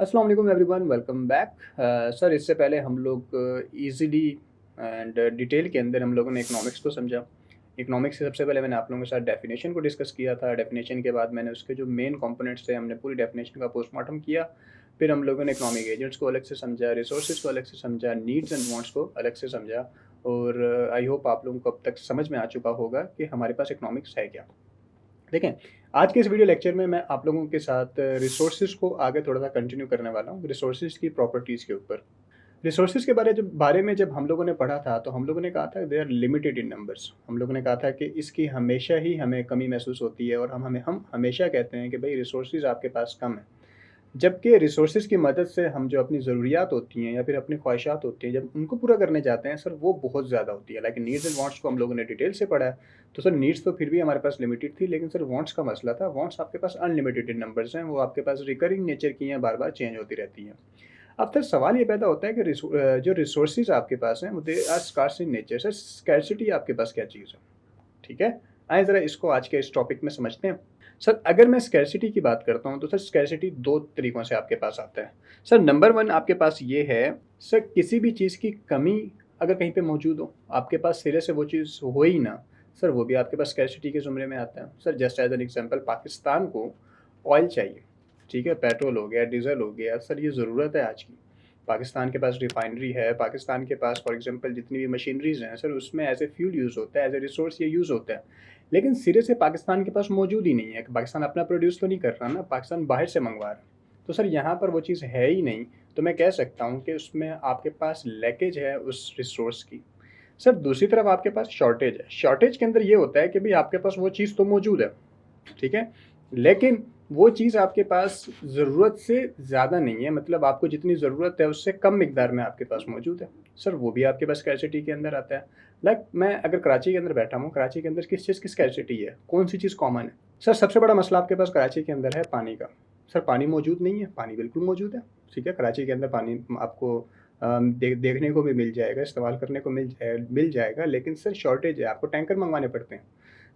अस्सलाम वालेकुम everyone, welcome back. Sir, इससे पहले हम लोग ईज़िली एंड डिटेल के अंदर हम लोगों ने इकोनॉमिक्स को समझा। इकोनॉमिक्स से सबसे पहले मैंने आप लोगों के साथ डेफिनेशन को डिस्कस किया था। डेफिनेशन के बाद मैंने उसके जो मेन कंपोनेंट्स थे, हमने पूरी डेफिनेशन का पोस्टमार्टम किया। फिर हम लोगों ने इकोनॉमिक एजेंट्स को अलग से समझा, रिसोर्सेज को अलग से समझा, नीड्स एंड वांट्स को अलग से समझा। और आई होप आप लोगों को अब तक समझ में आ चुका होगा कि हमारे पास इकोनॉमिक्स है क्या। देखें, आज के इस वीडियो लेक्चर में मैं आप लोगों के साथ रिसोर्सेज को आगे थोड़ा-सा कंटिन्यू करने वाला हूँ, रिसोर्सेज की प्रॉपर्टीज़ के ऊपर। रिसोर्सेज के बारे में जब हम लोगों ने पढ़ा था, तो हम लोगों ने कहा था they are limited in numbers. हम लोगों ने कहा था कि इसकी हमेशा ही हमें कमी महसूस होती है और हम हमेशा कहते हैं कि भई रिसोर्सेज आपके पास कम है। जबकि रिसोर्सेज की मदद से हम जो अपनी ज़रूरियात होती हैं या फिर अपनी ख्वाहिशात होती हैं, जब उनको पूरा करने जाते हैं सर, वो बहुत ज़्यादा होती है। लाइक नीड्स एंड वांट्स को हम लोगों ने डिटेल से पढ़ा है। तो सर, नीड्स तो फिर भी हमारे पास लिमिटेड थी, लेकिन सर वांट्स का मसला था। वांट्स आपके पास अनलिमिटेड इन नंबर्स हैं, वो आपके पास रिकरिंग नेचर की हैं, बार-बार चेंज होती रहती हैं। अब फिर सवाल ये पैदा होता है कि जो रिसोर्सेज आपके पास हैं, वो they are scarce in nature. Sir, scarcity आपके पास क्या चीज़ है? ठीक है? आइए ज़रा इसको आज के इस टॉपिक में समझते हैं। सर, अगर मैं स्कैरसिटी की बात करता हूँ, तो सर स्कैरसिटी 2 तरीकों से आपके पास आता है। सर, नंबर 1 आपके पास ये है, सर किसी भी चीज़ की कमी अगर कहीं पे मौजूद हो, आपके पास सिरे से वो चीज़ हो ही ना, सर वो भी आपके पास स्कैरसिटी के ज़ुमरे में आता है। Sir, just as an example, Pakistan को ऑयल चाहिए, ठीक है? पेट्रोल हो गया, डीज़ल हो गया, सर ये ज़रूरत है आज की। पाकिस्तान के पास रिफाइनरी है, पाकिस्तान के पास फॉर एग्ज़ाम्पल जितनी भी मशीनरीज़ हैं, सर उसमें एज़ ए फ्यूल यूज़ होता है, एज़ ए रिसोर्स ये यूज़ होता है। लेकिन सिरे से पाकिस्तान के पास मौजूद ही नहीं है कि पाकिस्तान अपना प्रोड्यूस तो नहीं कर रहा ना, पाकिस्तान बाहर से मंगवा रहा है। तो सर यहाँ पर वो चीज़ है ही नहीं, तो मैं कह सकता हूँ कि उसमें आपके पास लीकेज है उस रिसोर्स की। सर, दूसरी तरफ आपके पास शॉर्टेज है। शॉर्टेज के अंदर ये होता है कि भई आपके पास वो चीज़ तो मौजूद है, ठीक है? लेकिन वो चीज़ आपके पास ज़रूरत से ज़्यादा नहीं है, मतलब आपको जितनी ज़रूरत है उससे कम मिकदार में आपके पास मौजूद है। सर, वो भी आपके पास स्कैरसिटी के अंदर आता है। लाइक मैं अगर कराची के अंदर बैठा हूँ, कराची के अंदर किस चीज़ की स्कैरसिटी है? कौन-सी चीज़ कॉमन है? सर, सबसे बड़ा मसला आपके पास कराची के अंदर है पानी का। सर, पानी मौजूद नहीं है? पानी बिल्कुल मौजूद है, ठीक है? कराची के अंदर पानी आपको देखने को भी मिल जाएगा, इस्तेमाल करने को मिल जाएगा, लेकिन सर शॉर्टेज है, आपको टैंकर मँगवाने पड़ते हैं।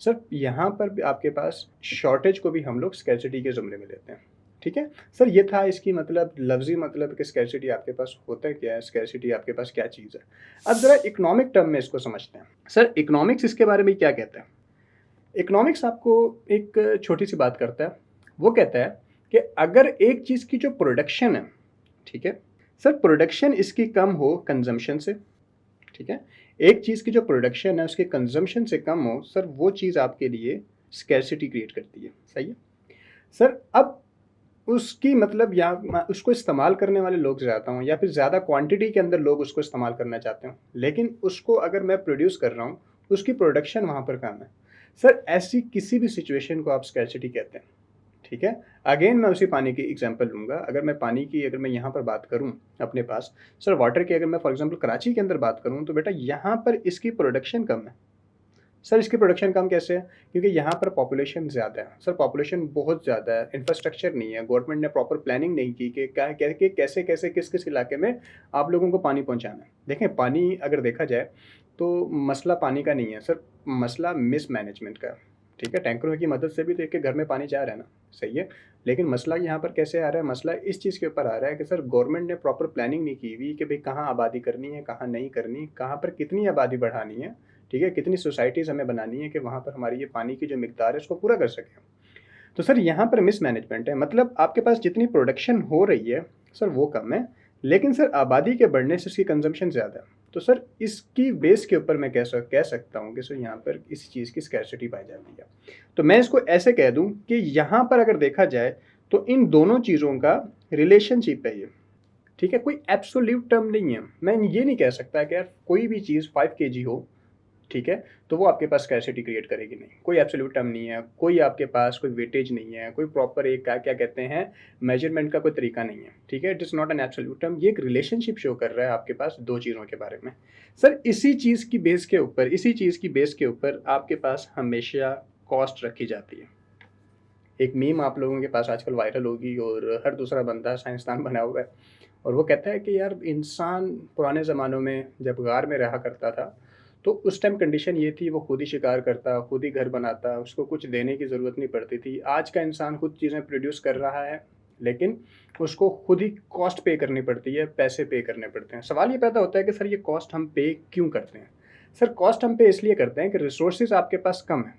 सर, यहाँ पर भी आपके पास शॉर्टेज को भी हम लोग स्कैरसिटी के ज़ुमरे में लेते हैं, ठीक है? सर, ये था इसकी मतलब लफ्ज़ी मतलब कि स्कैरसिटी आपके पास होता क्या है, स्कैरसिटी आपके पास क्या चीज़ है? अब ज़रा इकोनॉमिक टर्म में इसको समझते हैं। सर, इकोनॉमिक्स इसके बारे में क्या कहता है? इकोनॉमिक्स आपको एक छोटी-सी बात करता है। वो कहता है कि अगर एक चीज़ की जो प्रोडक्शन है, ठीक है? सर, प्रोडक्शन इसकी कम हो कंज़म्पशन से, ठीक है? एक चीज़ की जो प्रोडक्शन है उसके कंज़म्पशन से कम हो, सर वो चीज़ आपके लिए स्कैरसिटी क्रिएट करती है, सही है? सर, अब उसकी मतलब या उसको इस्तेमाल करने वाले लोग ज़्यादा हों या फिर ज़्यादा क्वांटिटी के अंदर लोग उसको इस्तेमाल करना चाहते हों, लेकिन उसको अगर मैं प्रोड्यूस कर रहा हूँ, उसकी प्रोडक्शन वहाँ पर कम है। सर, ऐसी किसी भी सिचुएशन को आप स्कैरसिटी कहते हैं, ठीक है? अगेन मैं उसी पानी की एग्ज़ाम्पल लूँगा। अगर मैं यहाँ पर बात करूँ अपने पास, सर वाटर की अगर मैं फॉर एग्ज़ाम्पल कराची के अंदर बात करूँ, तो बेटा यहाँ पर इसकी प्रोडक्शन कम है। सर, इसकी प्रोडक्शन कम कैसे है? क्योंकि यहाँ पर पॉपुलेशन ज़्यादा है। सर, पॉपुलेशन बहुत ज़्यादा है, इंफ्रास्ट्रक्चर नहीं है, गवर्नमेंट ने प्रॉपर प्लानिंग नहीं की कि क्या क्या कि कैसे-कैसे, किस-किस इलाके में आप लोगों को पानी पहुँचाना है। देखें, पानी अगर देखा जाए, तो मसला पानी का नहीं है सर, मसला मिसमैनेजमेंट का है, ठीक है? टैंकरों की मदद से भी तो एक एक घर में पानी जा रहा है ना, सही है? लेकिन मसला यहाँ पर कैसे आ रहा है? मसला इस चीज़ के ऊपर आ रहा है कि सर गवर्नमेंट ने प्रॉपर प्लानिंग नहीं की हुई कि भई कहाँ आबादी करनी है, कहाँ नहीं करनी, कहाँ पर कितनी आबादी बढ़ानी है, ठीक है? कितनी सोसाइटीज़ हमें बनानी है कि वहाँ पर हमारी ये पानी की जो मिकदार है उसको पूरा कर सकें। तो सर यहाँ पर मिसमैनेजमेंट है, मतलब आपके पास जितनी प्रोडक्शन हो रही है, सर वो कम है, लेकिन सर आबादी के बढ़ने से इसकी कंज़म्पशन ज़्यादा है। तो सर इसकी बेस के ऊपर मैं कह सकता हूँ कि सर यहाँ पर इस चीज़ की स्कैरसिटी पाई जाती है। तो मैं इसको ऐसे कह दूँ कि यहाँ पर अगर देखा जाए, तो इन दोनों चीज़ों का रिलेशनशिप है ये, ठीक है? कोई एब्सोल्यूट टर्म नहीं है। मैं ये नहीं कह सकता कि यार कोई भी चीज़ 5 केजी हो, ठीक है, तो वो आपके पास स्कैरसिटी क्रिएट करेगी नहीं। कोई एब्सोल्यूट टर्म नहीं है, कोई आपके पास कोई वेटेज नहीं है, कोई प्रॉपर एक क्या क्या कहते हैं मेजरमेंट का कोई तरीका नहीं है, ठीक है? It is not an absolute term. ये एक रिलेशनशिप शो कर रहा है आपके पास 2 चीज़ों के बारे में। सर, इसी चीज़ की बेस के ऊपर आपके पास हमेशा कॉस्ट रखी जाती है। एक मीम आप लोगों के पास आजकल वायरल होगी और हर दूसरा बंदा साइंसदान बना हुआ है, और वो कहता है कि यार इंसान पुराने ज़मानों में जब गार में रहा करता था, तो उस टाइम कंडीशन ये थी, वो खुद ही शिकार करता, खुद ही घर बनाता, उसको कुछ देने की ज़रूरत नहीं पड़ती थी। आज का इंसान खुद चीज़ें प्रोड्यूस कर रहा है, लेकिन उसको खुद ही कॉस्ट पे करनी पड़ती है, पैसे पे करने पड़ते हैं। सवाल ये पैदा होता है कि सर ये कॉस्ट हम पे क्यों करते हैं? सर कॉस्ट हम पे इसलिए करते हैं कि रिसोर्सेज आपके पास कम है,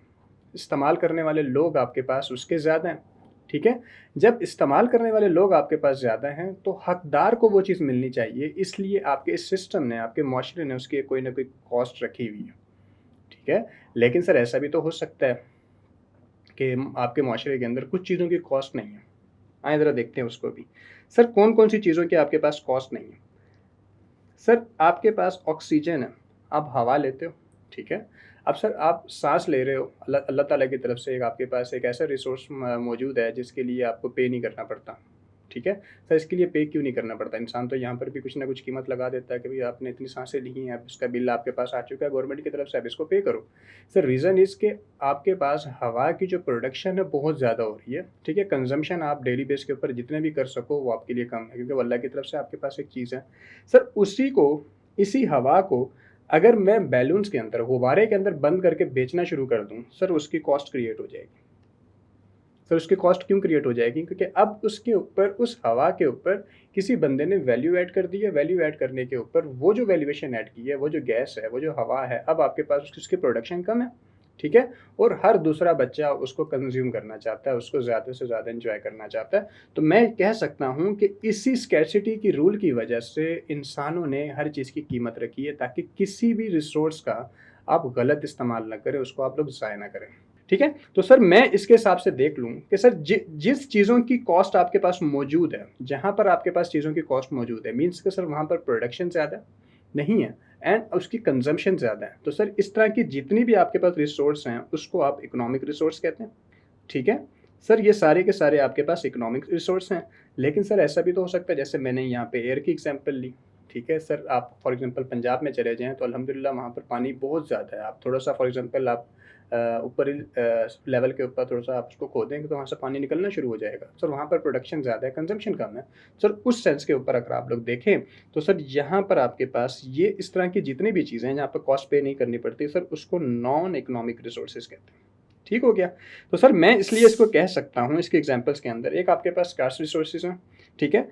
इस्तेमाल करने वाले लोग आपके पास उसके ज़्यादा हैं, ठीक है? जब इस्तेमाल करने वाले लोग आपके पास ज़्यादा हैं तो हकदार को वो चीज़ मिलनी चाहिए, इसलिए आपके इस सिस्टम ने, आपके माशरे ने उसकी कोई ना कोई कॉस्ट रखी हुई है, ठीक है? लेकिन सर ऐसा भी तो हो सकता है कि आपके माशरे के अंदर कुछ चीज़ों की कॉस्ट नहीं है। आइए ज़रा देखते हैं उसको भी। सर कौन-कौन सी चीज़ों की आपके पास कॉस्ट नहीं है? सर आपके पास ऑक्सीजन है, आप हवा लेते हो, ठीक है? अब सर आप साँस ले रहे हो, अल्लाह अल्लाह ताला की तरफ से एक आपके पास एक ऐसा रिसोर्स मौजूद है जिसके लिए आपको पे नहीं करना पड़ता, ठीक है? सर इसके लिए पे क्यों नहीं करना पड़ता? इंसान तो यहाँ पर भी कुछ ना कुछ कीमत लगा देता है कि भई आपने इतनी साँसें ली हैं, अब इसका बिल आपके पास आ चुका है गवर्नमेंट की तरफ से, अब इसको पे करो। सर रीज़न इज़ के आपके पास हवा की जो प्रोडक्शन है बहुत ज़्यादा हो रही है, ठीक है? कंज़म्पशन आप डेली बेस के ऊपर जितने भी कर सको वो आपके लिए कम है, क्योंकि वो अल्लाह की तरफ से आपके पास एक चीज़ है। सर इसी हवा को अगर मैं बैलून्स के अंदर, गुब्बारे के अंदर बंद करके बेचना शुरू कर दूँ, सर उसकी कॉस्ट क्रिएट हो जाएगी। सर उसकी कॉस्ट क्यों क्रिएट हो जाएगी? क्योंकि अब उसके ऊपर, उस हवा के ऊपर किसी बंदे ने वैल्यू ऐड कर दी है, वैल्यू ऐड करने के ऊपर वो जो वैल्यूएशन ऐड की है, वो जो गैस है, वो जो हवा है, अब आपके पास उसकी प्रोडक्शन कम है, ठीक है? और हर दूसरा बच्चा उसको कंज़्यूम करना चाहता है, उसको ज़्यादा से ज़्यादा एन्जॉय करना चाहता है। तो मैं कह सकता हूँ कि इसी स्कैर्सिटी की रूल की वजह से इंसानों ने हर चीज़ की कीमत रखी है, ताकि किसी भी रिसोर्स का आप गलत इस्तेमाल ना करें, उसको आप लोग ज़ाया ना करें। ठीक है? तो सर मैं इसके हिसाब से देख लूँ कि सर जिस चीज़ों की कॉस्ट आपके पास मौजूद है, जहाँ पर आपके पास चीज़ों की कॉस्ट मौजूद है, मीन्स कि सर वहाँ पर प्रोडक्शन ज़्यादा नहीं है एंड उसकी कंजम्पशन ज़्यादा है। तो सर इस तरह की जितनी भी आपके पास रिसोर्स हैं, उसको आप इकोनॉमिक रिसोर्स कहते हैं, ठीक है? सर ये सारे के सारे आपके पास इकोनॉमिक रिसोर्स हैं, लेकिन सर ऐसा भी तो हो सकता है, जैसे मैंने यहाँ पे एयर की एग्जांपल ली, ठीक है? सर आप फॉर एग्ज़ाम्पल पंजाब में चले जाएँ तो अल्हम्दुलिल्लाह वहाँ पर पानी बहुत ज़्यादा है। आप थोड़ा-सा फॉर एग्ज़ाम्पल आप ऊपरी लेवल के ऊपर थोड़ा-सा आप उसको खोदेंगे तो वहाँ से पानी निकलना शुरू हो जाएगा। सर वहाँ पर प्रोडक्शन ज़्यादा है, कंज़म्पशन कम है। सर उस सेंस के ऊपर अगर आप लोग देखें तो सर यहाँ पर आपके पास ये इस तरह की जितनी भी चीज़ें हैं जहाँ पर कॉस्ट पे नहीं करनी पड़ती, सर उसको नॉन इकोनॉमिक रिसोर्सेज़ कहते हैं। ठीक हो गया? तो सर मैं इसलिए इसको कह सकता हूँ इसके एग्ज़ाम्पल्स के अंदर, एक आपके पास स्कार्स रिसोर्सेज़ हैं, ठीक है?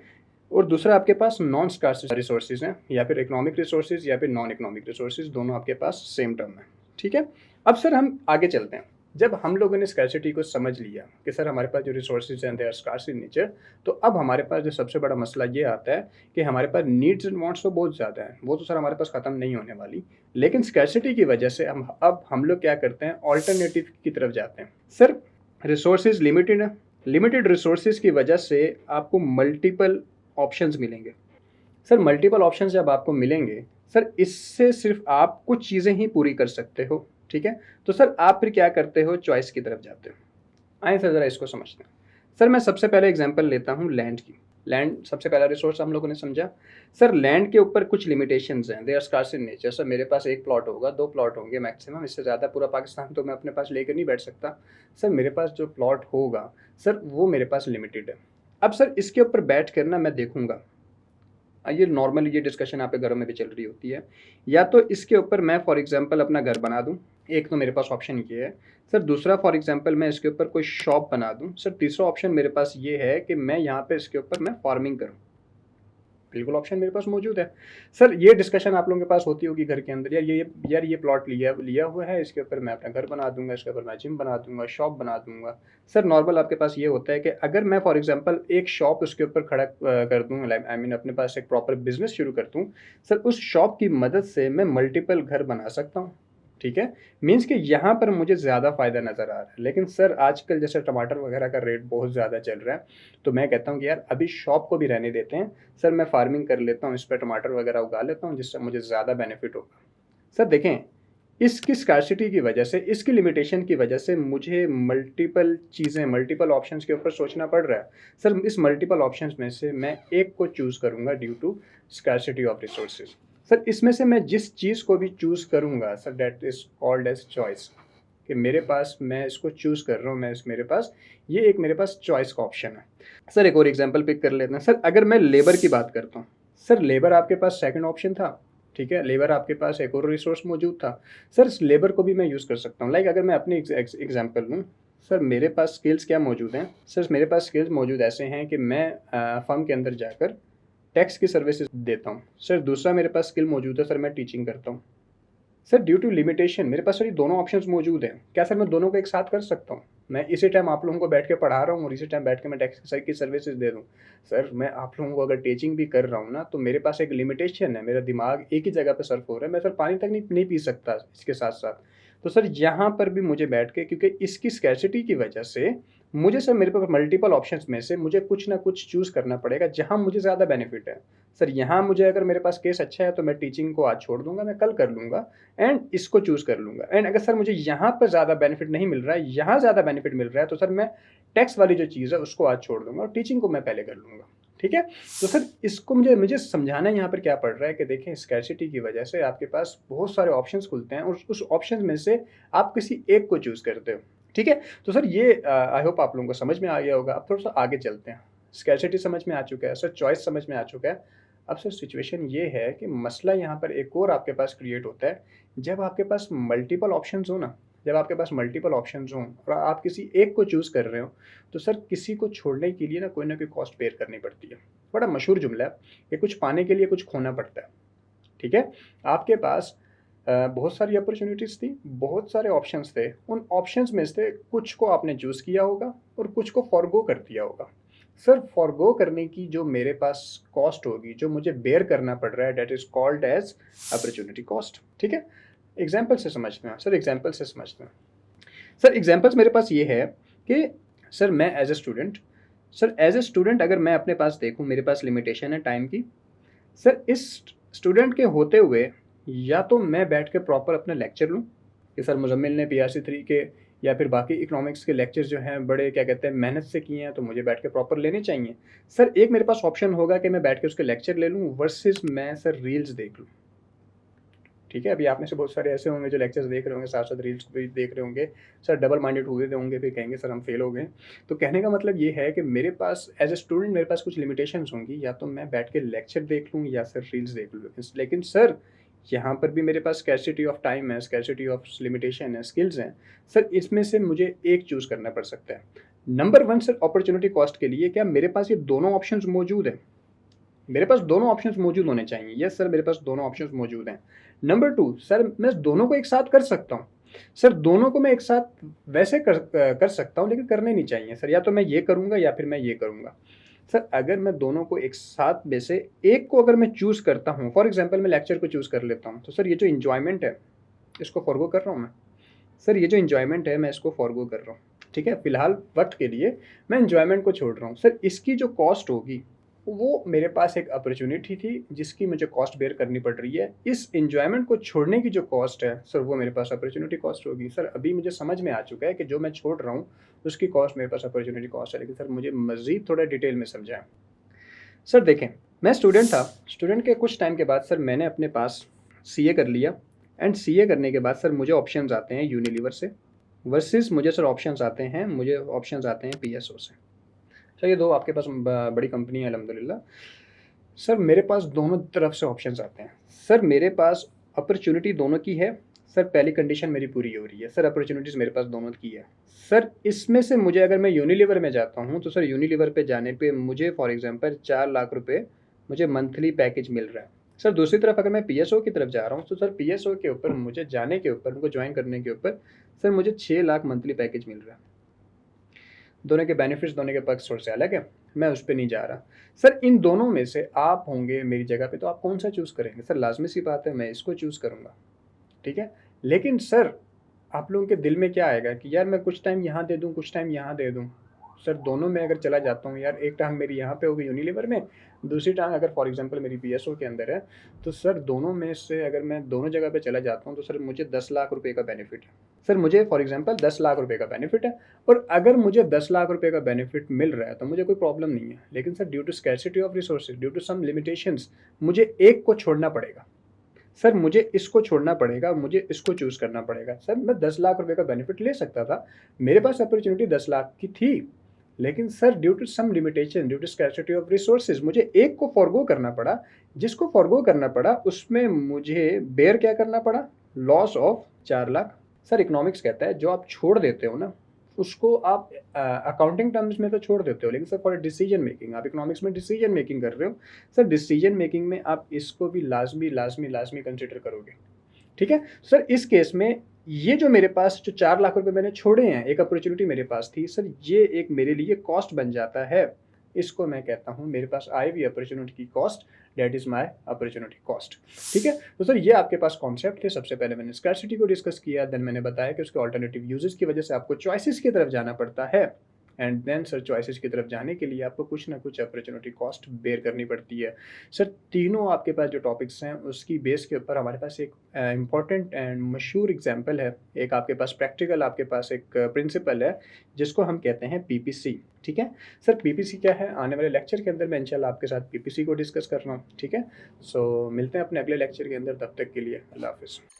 और दूसरा आपके पास नॉन स्कार्स रिसोर्सेज़ हैं, या फिर इकोनॉमिक रिसोर्सेज़ या फिर नॉन इकोनॉमिक रिसोर्सेज़, दोनों आपके पास सेम टर्म है, ठीक है? अब सर हम आगे चलते हैं। जब हम लोगों ने स्कैर्सिटी को समझ लिया कि सर हमारे पास जो रिसोर्सेज़ हैं they are scarce in nature, तो अब हमारे पास जो सबसे बड़ा मसला ये आता है कि हमारे पास नीड्स एंड वांट्स तो बहुत ज़्यादा हैं, वो तो सर हमारे पास ख़त्म नहीं होने वाली। लेकिन स्कैर्सिटी की वजह से हम लोग क्या करते हैं, अल्टरनेटिव की तरफ जाते हैं। सर रिसोर्सेज़ लिमिटेड है, लिमिटेड रिसोर्सेज़ की वजह से आपको मल्टीपल ऑप्शंस मिलेंगे। सर मल्टीपल ऑप्शंस जब आपको मिलेंगे, सर इससे सिर्फ आप कुछ चीज़ें ही पूरी कर सकते हो, ठीक है? तो सर आप फिर क्या करते हो, चॉइस की तरफ जाते हो। आइए सर ज़रा इसको समझते हैं। सर मैं सबसे पहले एग्जांपल लेता हूँ लैंड की। लैंड सबसे पहला रिसोर्स हम लोगों ने समझा। सर लैंड के ऊपर कुछ लिमिटेशंस हैं, they are scarce in nature. Sir मेरे पास 1 प्लॉट होगा, 2 प्लॉट होंगे मैक्सिमम, इससे ज़्यादा पूरा पाकिस्तान तो मैं अपने पास लेकर नहीं बैठ सकता। सर मेरे पास जो प्लॉट होगा, सर वो मेरे पास लिमिटेड है। अब सर इसके ऊपर बैठ कर ना मैं देखूँगा, ये नॉर्मली ये डिस्कशन आपके घरों में भी चल रही होती है, या तो इसके ऊपर मैं फॉर एग्जांपल अपना घर बना दूं, एक तो मेरे पास ऑप्शन ये है। सर दूसरा फॉर एग्जांपल मैं इसके ऊपर कोई शॉप बना दूं। सर तीसरा ऑप्शन मेरे पास ये है कि मैं यहाँ पे इसके ऊपर मैं फार्मिंग करूँ। बिल्कुल ऑप्शन मेरे पास मौजूद है। सर ये डिस्कशन आप लोगों के पास होती होगी घर के अंदर, यार ये प्लॉट लिया हुआ है, इसके ऊपर मैं अपना घर बना दूंगा, इसके ऊपर मैं जिम बना दूंगा, शॉप बना दूंगा। सर नॉर्मल आपके पास ये होता है कि अगर मैं फॉर एग्जांपल एक शॉप उसके ऊपर खड़ा कर दूँ, आई मीन अपने पास एक प्रॉपर बिजनेस शुरू कर दूँ, सर उस शॉप की मदद से मैं मल्टीपल घर बना सकता हूँ, ठीक है? मीन्स कि यहाँ पर मुझे ज़्यादा फ़ायदा नज़र आ रहा है। लेकिन सर आजकल जैसे टमाटर वगैरह का रेट बहुत ज़्यादा चल रहा है, तो मैं कहता हूँ कि यार अभी शॉप को भी रहने देते हैं। सर मैं फार्मिंग कर लेता हूँ, इस पर टमाटर वगैरह उगा लेता हूँ, जिससे मुझे ज़्यादा बेनिफिट होगा। सर देखें, इसकी स्कार्सिटी की वजह से, इसकी लिमिटेशन की वजह से मुझे मल्टीपल चीज़ें, मल्टीपल ऑप्शंस के ऊपर सोचना पड़ रहा है। सर इस मल्टीपल ऑप्शंस में से मैं एक को चूज़ करूँगा due to scarcity of resources. Sir इसमें से मैं जिस चीज़ को भी चूज़ करूँगा, sir that is called as choice, कि मेरे पास, मैं इसको चूज़ कर रहा हूँ, मेरे पास ये एक मेरे पास चॉइस का ऑप्शन है। सर एक और एग्जांपल पिक कर लेते हैं। सर अगर मैं लेबर की बात करता हूँ, सर लेबर आपके पास सेकंड ऑप्शन था, ठीक है? लेबर आपके पास एक और रिसोर्स मौजूद था। सर इस लेबर को भी मैं यूज़ कर सकता हूँ। लाइक अगर मैं अपनी एग्जांपल लूँ, सर मेरे पास स्किल्स क्या मौजूद हैं? सर मेरे पास स्किल्स मौजूद ऐसे हैं कि मैं फर्म के अंदर जाकर टैक्स की सर्विसेज देता हूँ। सर दूसरा मेरे पास स्किल मौजूद है सर, मैं टीचिंग करता हूँ। सर ड्यू टू लिमिटेशन मेरे पास सर ये दोनों ऑप्शंस मौजूद हैं। क्या सर मैं दोनों को एक साथ कर सकता हूँ? मैं इसी टाइम आप लोगों को बैठ के पढ़ा रहा हूँ और इसी टाइम बैठ के मैं टैक्स की सर्विसेज दे दूँ? सर मैं आप लोगों को अगर टीचिंग भी कर रहा हूँ ना, तो मेरे पास एक लिमिटेशन है, मेरा दिमाग एक ही जगह पे सर्फ हो रहा है, मैं सर पानी तक नहीं पी सकता इसके साथ साथ। तो सर यहाँ पर भी मुझे बैठ के, क्योंकि इसकी स्कैर्सिटी की वजह से मुझे सर मेरे पास मल्टीपल ऑप्शंस में से मुझे कुछ ना कुछ चूज़ करना पड़ेगा जहाँ मुझे ज़्यादा बेनिफिट है। सर यहाँ मुझे अगर मेरे पास केस अच्छा है तो मैं टीचिंग को आज छोड़ दूंगा, मैं कल कर लूँगा एंड इसको चूज़ कर लूँगा। एंड अगर सर मुझे यहाँ पर ज़्यादा बेनिफिट नहीं मिल रहा है, यहाँ ज़्यादा बेनिफिट मिल रहा है, तो सर मैं टैक्स वाली जो चीज़ है उसको आज छोड़ दूंगा और टीचिंग को मैं पहले कर लूँगा। ठीक है? तो सर इसको मुझे समझाना यहाँ पर क्या पड़ रहा है कि देखें, स्कैर्सिटी की वजह से आपके पास बहुत सारे ऑप्शंस खुलते हैं और उस ऑप्शन में से आप किसी एक को चूज़ करते हो। ठीक है? तो सर ये आई होप आप लोगों को समझ में आ गया होगा। अब थोड़ा सा आगे चलते हैं। स्कैर्सिटी समझ में आ चुका है सर, चॉइस समझ में आ चुका है। अब सर सिचुएशन ये है कि मसला यहाँ पर एक और आपके पास क्रिएट होता है, जब आपके पास मल्टीपल ऑप्शंस हो ना, जब आपके पास मल्टीपल ऑप्शंस हों और आप किसी एक को चूज़ कर रहे हो, तो सर किसी को छोड़ने के लिए ना कोई कॉस्ट बेयर करनी पड़ती है। बड़ा मशहूर जुमला है कि कुछ पाने के लिए कुछ खोना पड़ता है। ठीक है? आपके पास बहुत सारी अपॉर्चुनिटीज़ थी, बहुत सारे ऑप्शंस थे। उन ऑप्शंस में से कुछ को आपने चूज़ किया होगा और कुछ को फॉरगो कर दिया होगा। सर फॉरगो करने की जो मेरे पास कॉस्ट होगी, जो मुझे बेयर करना पड़ रहा है, that is called as opportunity cost. ठीक है? एग्जाम्पल से समझते हैं सर, एग्जाम्पल से समझते हैं। सर एग्जाम्पल्स मेरे पास ये है कि सर मैं एज ए स्टूडेंट अगर मैं अपने पास देखूँ, मेरे पास लिमिटेशन है टाइम की। सर इस स्टूडेंट के होते हुए या तो मैं बैठ के प्रॉपर अपना लेक्चर लूँ कि सर मुजम्मिल ने PRC 3 के या फिर बाकी इकोनॉमिक्स के लेक्चर्स जो हैं बड़े क्या कहते हैं मेहनत से किए हैं, तो मुझे बैठ के प्रॉपर लेने चाहिए। सर एक मेरे पास ऑप्शन होगा कि मैं बैठ के उसके लेक्चर ले लूँ वर्सेस मैं सर रील्स देख लूँ। ठीक है? अभी आप में से बहुत सारे ऐसे होंगे जो लेक्चर्स देख रहे होंगे, साथ साथ रील्स भी देख रहे होंगे। सर डबल माइंडेड हुए होंगे, फिर कहेंगे सर हम फेल हो गए। तो कहने का मतलब ये है कि मेरे पास एज ए स्टूडेंट मेरे पास कुछ लिमिटेशंस होंगी, या तो मैं बैठ के लेक्चर देख लूँ या सर रील्स देख लूँ। लेकिन सर यहाँ पर भी मेरे पास स्कैर्सिटी ऑफ टाइम है, स्कैर्सिटी ऑफ लिमिटेशन है, स्किल्स हैं। सर इसमें से मुझे एक चूज़ करना पड़ सकता है। नंबर 1 सर अपॉर्चुनिटी कॉस्ट के लिए क्या मेरे पास ये दोनों ऑप्शंस मौजूद हैं? मेरे पास दोनों ऑप्शंस मौजूद होने चाहिए। यस सर मेरे पास दोनों ऑप्शंस मौजूद हैं। नंबर 2 सर मैं दोनों को एक साथ कर सकता हूँ। सर दोनों को मैं एक साथ वैसे कर सकता हूँ, लेकिन करने नहीं चाहिए सर। या तो मैं ये करूँगा या फिर मैं ये करूँगा। सर अगर मैं दोनों को एक साथ में से एक को अगर मैं चूज़ करता हूँ, फॉर एग्जाम्पल मैं लेक्चर को चूज़ कर लेता हूँ, तो सर ये जो इन्जॉयमेंट है इसको फॉरगो कर रहा हूँ मैं। सर ये जो इन्जॉयमेंट है मैं इसको फॉरगो कर रहा हूँ। ठीक है? फिलहाल वक्त के लिए मैं इन्जॉयमेंट को छोड़ रहा हूँ। सर इसकी जो कॉस्ट होगी वो मेरे पास एक अपॉर्चुनिटी थी जिसकी मुझे कॉस्ट बेयर करनी पड़ रही है। इस एन्जॉयमेंट को छोड़ने की जो कॉस्ट है सर वो मेरे पास अपॉर्चुनिटी कॉस्ट होगी। सर अभी मुझे समझ में आ चुका है कि जो मैं छोड़ रहा हूँ उसकी कॉस्ट मेरे पास अपॉर्चुनिटी कॉस्ट है, लेकिन सर मुझे मज़ीद थोड़ा डिटेल में समझाएं। सर देखें, मैं स्टूडेंट था। स्टूडेंट के कुछ टाइम के बाद सर मैंने अपने पास CA कर लिया एंड CA करने के बाद सर मुझे ऑप्शंस आते हैं यूनिलीवर से वर्सेस मुझे सर ऑप्शंस आते हैं PSO से। सर ये दो आपके पास बड़ी कंपनी है अल्हम्दुलिल्लाह। सर मेरे पास दोनों तरफ से ऑप्शंस आते हैं। सर मेरे पास अपॉर्चुनिटी दोनों की है। सर पहली कंडीशन मेरी पूरी हो रही है। सर अपॉर्चुनिटीज़ मेरे पास दोनों की है। सर इसमें से मुझे अगर मैं यूनिलीवर में जाता हूँ तो सर यूनिलीवर पे जाने पे मुझे फॉर एग्जांपल 4 लाख रुपए मुझे मंथली पैकेज मिल रहा है। सर दूसरी तरफ अगर मैं PSO की तरफ जा रहा हूँ तो सर PSO के ऊपर मुझे जाने के ऊपर, उनको ज्वाइन करने के ऊपर सर मुझे 6 लाख मंथली पैकेज मिल रहा है। दोनों के बेनिफिट्स, दोनों के पर्क्स थोड़े से अलग है, मैं उस पर नहीं जा रहा। सर इन दोनों में से आप होंगे मेरी जगह पे तो आप कौन सा चूज़ करेंगे? सर लाजमी सी बात है मैं इसको चूज़ करूँगा। ठीक है? लेकिन सर आप लोगों के दिल में क्या आएगा कि यार मैं कुछ टाइम यहाँ दे दूँ, कुछ टाइम यहाँ दे दूँ। सर दोनों में अगर चला जाता हूँ यार, एक टांग मेरी यहाँ पे होगी यूनिलीवर में, दूसरी टांग अगर फॉर एग्जांपल मेरी PSO के अंदर है, तो सर दोनों में से अगर मैं दोनों जगह पे चला जाता हूँ तो सर मुझे 10 लाख रुपए का बेनिफिट है। सर मुझे फॉर एग्जांपल 10 लाख रुपए का बेनिफिट है, और अगर मुझे 10 लाख रुपए का बेनिफिट मिल रहा है तो मुझे कोई प्रॉब्लम नहीं है। लेकिन sir due to scarcity of resources, due to some limitations, मुझे एक को छोड़ना पड़ेगा। सर मुझे इसको छोड़ना पड़ेगा, मुझे इसको चूज़ करना पड़ेगा। सर मैं 10 लाख रुपए का बेनिफिट ले सकता था, मेरे पास अपॉर्चुनिटी 10 लाख की थी, लेकिन sir due to some limitation, due to scarcity of resources मुझे एक को फॉरगो करना पड़ा। जिसको फॉरगो करना पड़ा उसमें मुझे बेयर क्या करना पड़ा? Loss of 4 lakh. Sir economics कहता है जो आप छोड़ देते हो ना उसको आप अकाउंटिंग टर्म्स में तो छोड़ देते हो, लेकिन सर फॉर डिसीजन मेकिंग आप इकोनॉमिक्स में डिसीजन मेकिंग कर रहे हो, सर डिसीजन मेकिंग में आप इसको भी लाजमी लाजमी लाजमी कंसिडर करोगे। ठीक है सर, इस केस में ये जो मेरे पास जो 4 लाख रुपए मैंने छोड़े हैं, एक अपॉर्चुनिटी मेरे पास थी सर, ये एक मेरे लिए कॉस्ट बन जाता है। इसको मैं कहता हूँ मेरे पास आई हुई अपॉर्चुनिटी की cost, that is my opportunity cost. ठीक है, तो सर ये आपके पास कॉन्सेप्ट थे। सबसे पहले मैंने स्कैरसिटी को डिस्कस किया, देन मैंने बताया कि उसके ऑल्टरनेटिव यूजेस की वजह से आपको चॉइसेस की तरफ जाना पड़ता है, एंड देन सर चॉइसेस की तरफ जाने के लिए आपको कुछ ना कुछ अपॉर्चुनिटी कॉस्ट बेयर करनी पड़ती है। सर तीनों आपके पास जो टॉपिक्स हैं उसकी बेस के ऊपर हमारे पास एक इम्पॉर्टेंट एंड मशहूर एग्जांपल है, एक आपके पास प्रैक्टिकल, आपके पास एक प्रिंसिपल है जिसको हम कहते हैं पीपीसी। ठीक है सर, पीपीसी क्या है, आने वाले लेक्चर के अंदर मैं इंशाल्लाह आपके साथ पीपीसी को डिस्कस कर रहा हूँ। ठीक है, सो मिलते हैं अपने अगले लेक्चर के अंदर, तब तक के लिए अल्लाह हाफिज़।